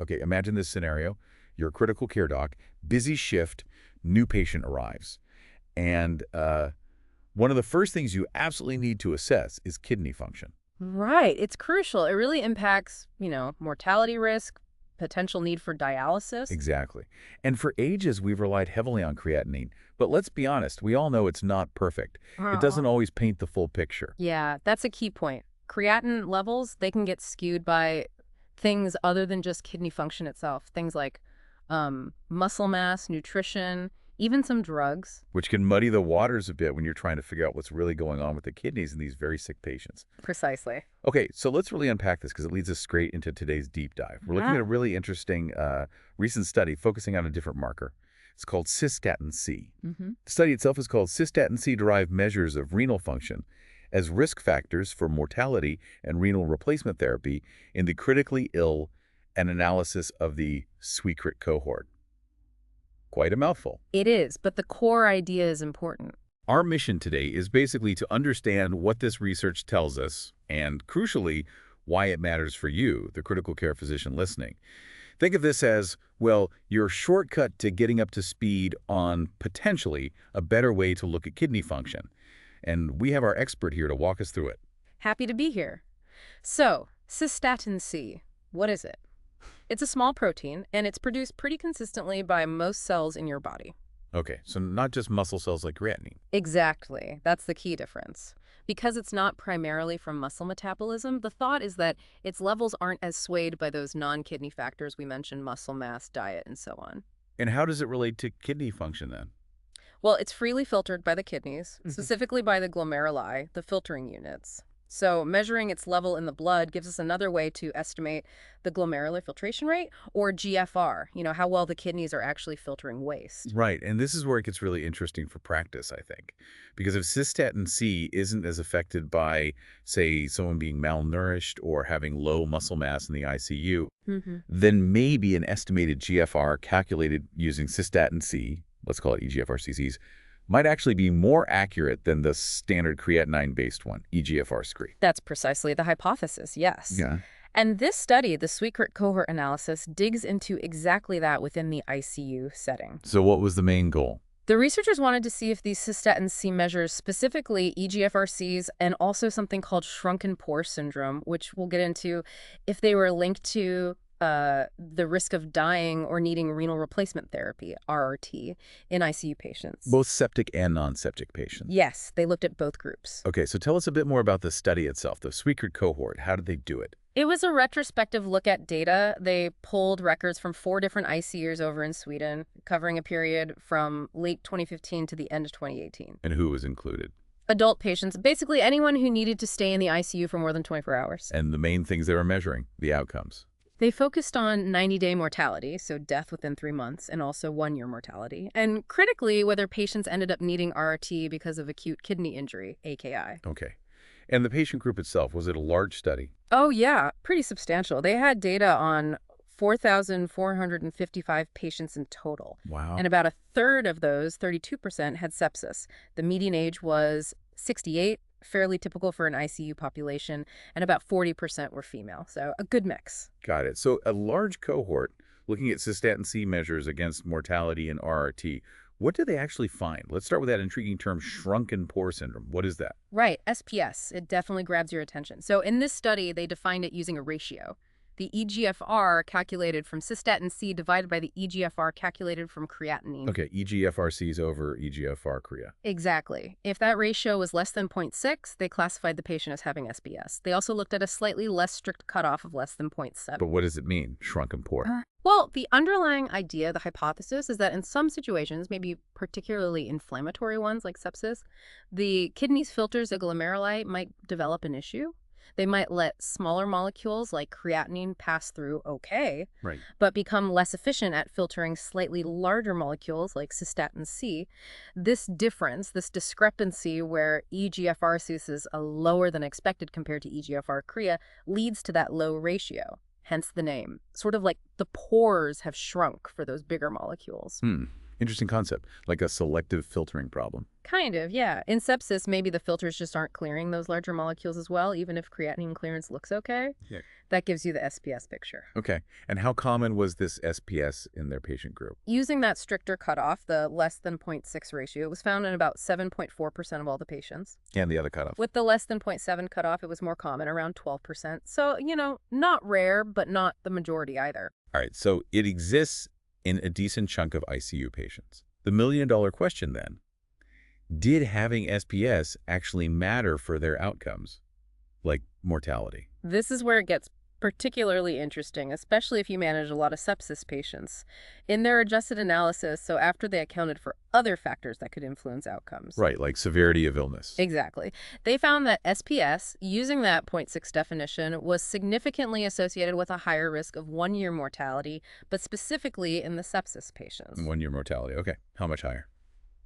Okay, imagine this scenario. You're a critical care doc, busy shift, new patient arrives. And one of the first things you absolutely need to assess is kidney function. Right. It's crucial. It really impacts, mortality risk, potential need for dialysis. Exactly. And for ages, we've relied heavily on creatinine. But let's be honest, we all know it's not perfect. It Uh, doesn't always paint the full picture. Yeah, that's a key point. Creatinine levels, they can get skewed by things other than just kidney function itself. Things like muscle mass, nutrition, even some drugs. Which can muddy the waters a bit when you're trying to figure out what's really going on with the kidneys in these very sick patients. Precisely. Okay, so let's really unpack this because it leads us straight into today's deep dive. We're looking at a really interesting recent study focusing on a different marker. It's called Cystatin C. Mm-hmm. The study itself is called Cystatin C-derived measures of renal function as risk factors for mortality and renal replacement therapy in the critically ill and analysis of the SWECRET cohort. Quite a mouthful. It is, but the core idea is important. Our mission today is basically to understand what this research tells us and, crucially, why it matters for you, the critical care physician listening. Think of this as, well, your shortcut to getting up to speed on potentially a better way to look at kidney function. And we have our expert here to walk us through it. Happy to be here. So, cystatin C, what is it? It's a small protein, and it's produced pretty consistently by most cells in your body. Okay, so not just muscle cells like creatinine. Exactly. That's the key difference. Because it's not primarily from muscle metabolism, the thought is that its levels aren't as swayed by those non-kidney factors we mentioned, muscle mass, diet, and so on. And how does it relate to kidney function then? Well, it's freely filtered by the kidneys, specifically by the glomeruli, the filtering units. So measuring its level in the blood gives us another way to estimate the glomerular filtration rate, or GFR, how well the kidneys are actually filtering waste. Right, and this is where it gets really interesting for practice, I think. Because if cystatin C isn't as affected by, say, someone being malnourished or having low muscle mass in the ICU, Hmm. then maybe an estimated GFR calculated using cystatin C, let's call it eGFRcys, might actually be more accurate than the standard creatinine-based one, eGFRcrea. That's precisely the hypothesis, yes. Yeah. And this study, the SWECRET cohort analysis, digs into exactly that within the ICU setting. So what was the main goal? The researchers wanted to see if these cystatin C measures, specifically eGFRcys and also something called shrunken pore syndrome, which we'll get into, if they were linked to the risk of dying or needing renal replacement therapy, RRT, in ICU patients. Both septic and non-septic patients. Yes, they looked at both groups. Okay, so tell us a bit more about the study itself, the SWECRET cohort. How did they do it? It was a retrospective look at data. They pulled records from 4 different ICUs over in Sweden, covering a period from late 2015 to the end of 2018. And who was included? Adult patients, basically anyone who needed to stay in the ICU for more than 24 hours. And the main things they were measuring, the outcomes. They focused on 90-day mortality, so death within 3 months, and also 1-year mortality. And critically, whether patients ended up needing RRT because of acute kidney injury, AKI. Okay. And the patient group itself, was it a large study? Oh, yeah, pretty substantial. They had data on 4,455 patients in total. Wow. And about a third of those, 32%, had sepsis. The median age was 68, fairly typical for an ICU population, and about 40% were female. So a good mix. Got it. So a large cohort looking at cystatin C measures against mortality and RRT. What did they actually find? Let's start with that intriguing term, shrunken pore syndrome. What is that? Right, SPS. It definitely grabs your attention. So in this study, they defined it using a ratio. The eGFR calculated from cystatin C divided by the eGFR calculated from creatinine. Okay, eGFRcys over eGFRcrea. Exactly. If that ratio was less than 0.6, they classified the patient as having SBS. They also looked at a slightly less strict cutoff of less than 0.7. But what does it mean, shrunken pore? Well, the underlying idea, the hypothesis, is that in some situations, maybe particularly inflammatory ones like sepsis, the kidney's filters of glomeruli might develop an issue. They might let smaller molecules like creatinine pass through okay, Right. but become less efficient at filtering slightly larger molecules like cystatin C. This difference, this discrepancy where eGFRcys is a lower than expected compared to eGFRcrea, leads to that low ratio, hence the name. Sort of like the pores have shrunk for those bigger molecules. Interesting concept, like a selective filtering problem. Kind of, yeah. In sepsis, maybe the filters just aren't clearing those larger molecules as well, even if creatinine clearance looks okay. Yeah. That gives you the SPS picture. Okay. And how common was this SPS in their patient group? Using that stricter cutoff, the less than 0.6 ratio, it was found in about 7.4% of all the patients. And the other cutoff? With the less than 0.7 cutoff, it was more common, around 12%. So, not rare, but not the majority either. All right, so it exists in a decent chunk of ICU patients. The million-dollar question then, did having SPS actually matter for their outcomes, like mortality? This is where it gets particularly interesting, especially if you manage a lot of sepsis patients. In their adjusted analysis, so after they accounted for other factors that could influence outcomes. Right, like severity of illness. Exactly. They found that SPS, using that 0.6 definition, was significantly associated with a higher risk of one-year mortality, but specifically in the sepsis patients. One-year mortality. Okay, how much higher?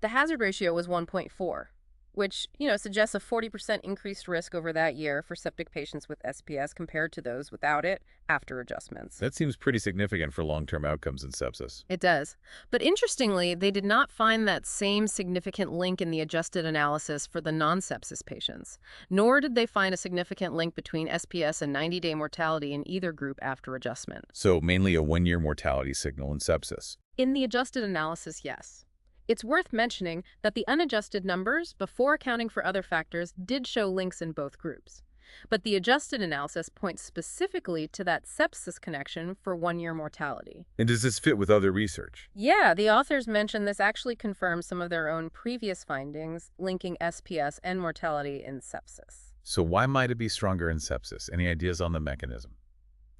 The hazard ratio was 1.4. Which, suggests a 40% increased risk over that year for septic patients with SPS compared to those without it after adjustments. That seems pretty significant for long-term outcomes in sepsis. It does. But interestingly, they did not find that same significant link in the adjusted analysis for the non-sepsis patients, nor did they find a significant link between SPS and 90-day mortality in either group after adjustment. So mainly a one-year mortality signal in sepsis. In the adjusted analysis, yes. It's worth mentioning that the unadjusted numbers, before accounting for other factors, did show links in both groups. But the adjusted analysis points specifically to that sepsis connection for one-year mortality. And does this fit with other research? Yeah, the authors mention this actually confirms some of their own previous findings linking SPS and mortality in sepsis. So why might it be stronger in sepsis? Any ideas on the mechanism?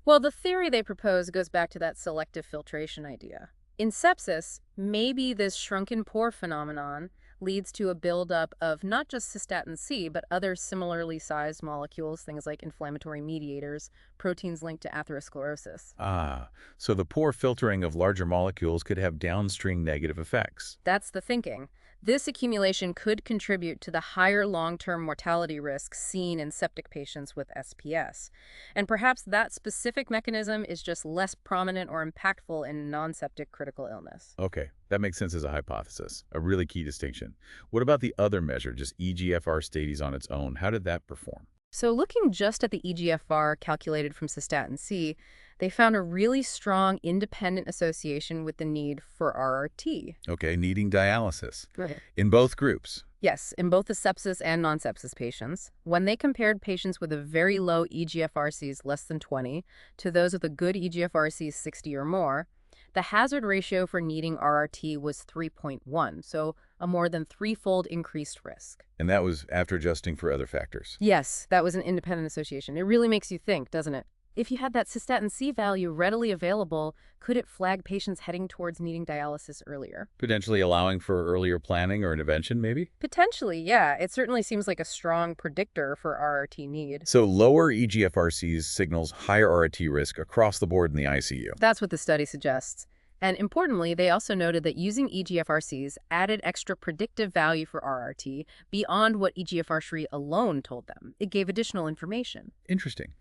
Well, the theory they propose goes back to that selective filtration idea. In sepsis, maybe this shrunken pore phenomenon leads to a buildup of not just cystatin C, but other similarly sized molecules, things like inflammatory mediators, proteins linked to atherosclerosis. Ah, so the poor filtering of larger molecules could have downstream negative effects. That's the thinking. This accumulation could contribute to the higher long-term mortality risks seen in septic patients with SPS. And perhaps that specific mechanism is just less prominent or impactful in non-septic critical illness. Okay, that makes sense as a hypothesis, a really key distinction. What about the other measure, just eGFRcys on its own? How did that perform? So looking just at the eGFR calculated from Cystatin C, they found a really strong independent association with the need for RRT. Okay, needing dialysis. Right. In both groups. Yes, in both the sepsis and non-sepsis patients. When they compared patients with a very low eGFRcys less than 20 to those with a good eGFRcys 60 or more, the hazard ratio for needing RRT was 3.1, so a more than threefold increased risk. And that was after adjusting for other factors. Yes, that was an independent association. It really makes you think, doesn't it? If you had that cystatin C value readily available, could it flag patients heading towards needing dialysis earlier? Potentially allowing for earlier planning or intervention, maybe? Potentially, yeah. It certainly seems like a strong predictor for RRT need. So lower eGFRcys signals higher RRT risk across the board in the ICU. That's what the study suggests. And importantly, they also noted that using eGFRcys added extra predictive value for RRT beyond what eGFRcrea alone told them. It gave additional information. Interesting.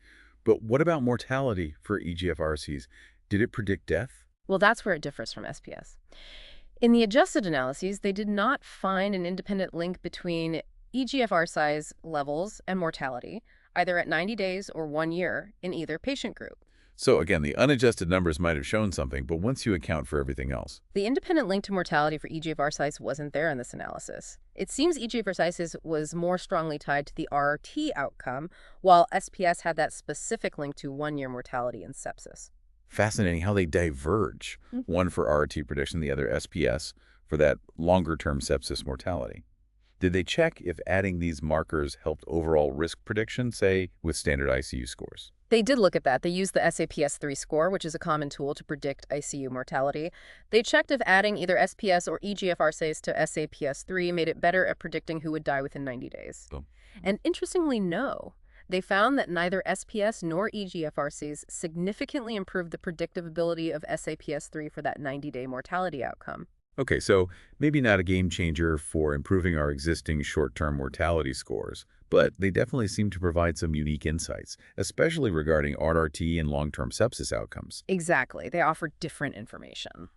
But what about mortality for eGFRcys? Did it predict death? Well, that's where it differs from SPS. In the adjusted analyses, they did not find an independent link between eGFRcys levels and mortality, either at 90 days or 1 year in either patient group. So again, the unadjusted numbers might have shown something, but once you account for everything else. The independent link to mortality for eGFRcys wasn't there in this analysis. It seems eGFRcys was more strongly tied to the RRT outcome, while SPS had that specific link to 1-year mortality in sepsis. Fascinating how they diverge. One for RRT prediction, the other SPS for that longer-term sepsis mortality. Did they check if adding these markers helped overall risk prediction, say, with standard ICU scores? They did look at that. They used the SAPS-3 score, which is a common tool to predict ICU mortality. They checked if adding either SPS or eGFRcys to SAPS-3 made it better at predicting who would die within 90 days. Oh. And interestingly, no. They found that neither SPS nor eGFRcys significantly improved the predictive ability of SAPS-3 for that 90-day mortality outcome. Okay, so maybe not a game changer for improving our existing short-term mortality scores, but they definitely seem to provide some unique insights, especially regarding RRT and long-term sepsis outcomes. Exactly. They offer different information.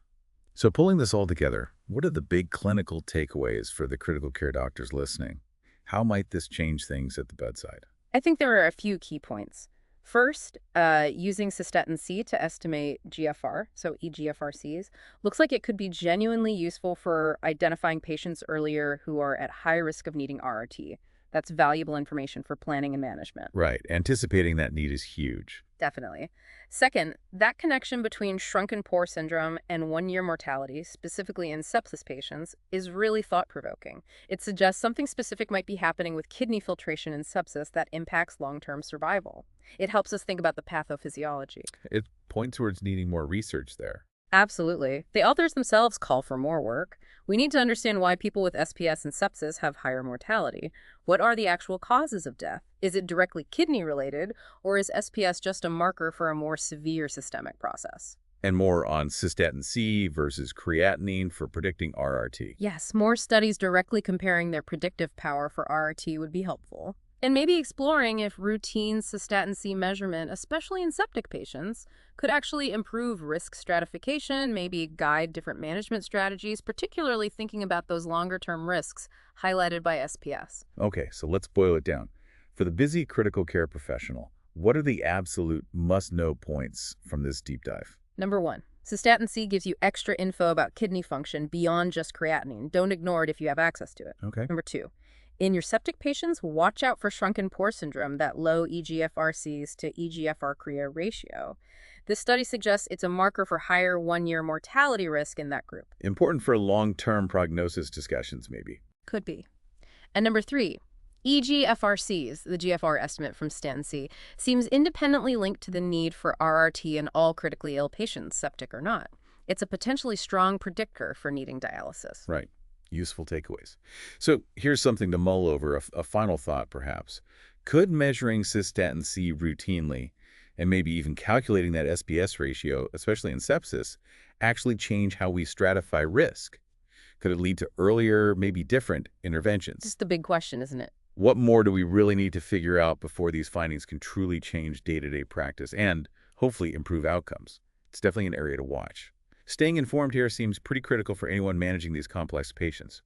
So pulling this all together, what are the big clinical takeaways for the critical care doctors listening? How might this change things at the bedside? I think there are a few key points. First, using Cystatin C to estimate GFR, so eGFRcys, looks like it could be genuinely useful for identifying patients earlier who are at high risk of needing RRT. That's valuable information for planning and management. Right. Anticipating that need is huge. Definitely. Second, that connection between shrunken pore syndrome and one-year mortality, specifically in sepsis patients, is really thought-provoking. It suggests something specific might be happening with kidney filtration in sepsis that impacts long-term survival. It helps us think about the pathophysiology. It points towards needing more research there. Absolutely. The authors themselves call for more work. We need to understand why people with SPS and sepsis have higher mortality. What are the actual causes of death? Is it directly kidney related, or is SPS just a marker for a more severe systemic process? And more on cystatin C versus creatinine for predicting RRT. Yes, more studies directly comparing their predictive power for RRT would be helpful. And maybe exploring if routine cystatin C measurement, especially in septic patients, could actually improve risk stratification, maybe guide different management strategies, particularly thinking about those longer-term risks highlighted by SPS. Okay, so let's boil it down. For the busy critical care professional, what are the absolute must-know points from this deep dive? Number one, Cystatin C gives you extra info about kidney function beyond just creatinine. Don't ignore it if you have access to it. Okay. Number two, in your septic patients, watch out for shrunken pore syndrome, that low eGFRcys to eGFRcrea ratio. This study suggests it's a marker for higher one-year mortality risk in that group. Important for long-term prognosis discussions, maybe. Could be. And number three, eGFRcys, the GFR estimate from Stan C, seems independently linked to the need for RRT in all critically ill patients, septic or not. It's a potentially strong predictor for needing dialysis. Right. Useful takeaways. So here's something to mull over, a final thought perhaps. Could measuring cystatin C routinely, and maybe even calculating that SPS ratio, especially in sepsis, actually change how we stratify risk? Could it lead to earlier, maybe different interventions? This is the big question, isn't it? What more do we really need to figure out before these findings can truly change day-to-day practice and hopefully improve outcomes? It's definitely an area to watch. Staying informed here seems pretty critical for anyone managing these complex patients.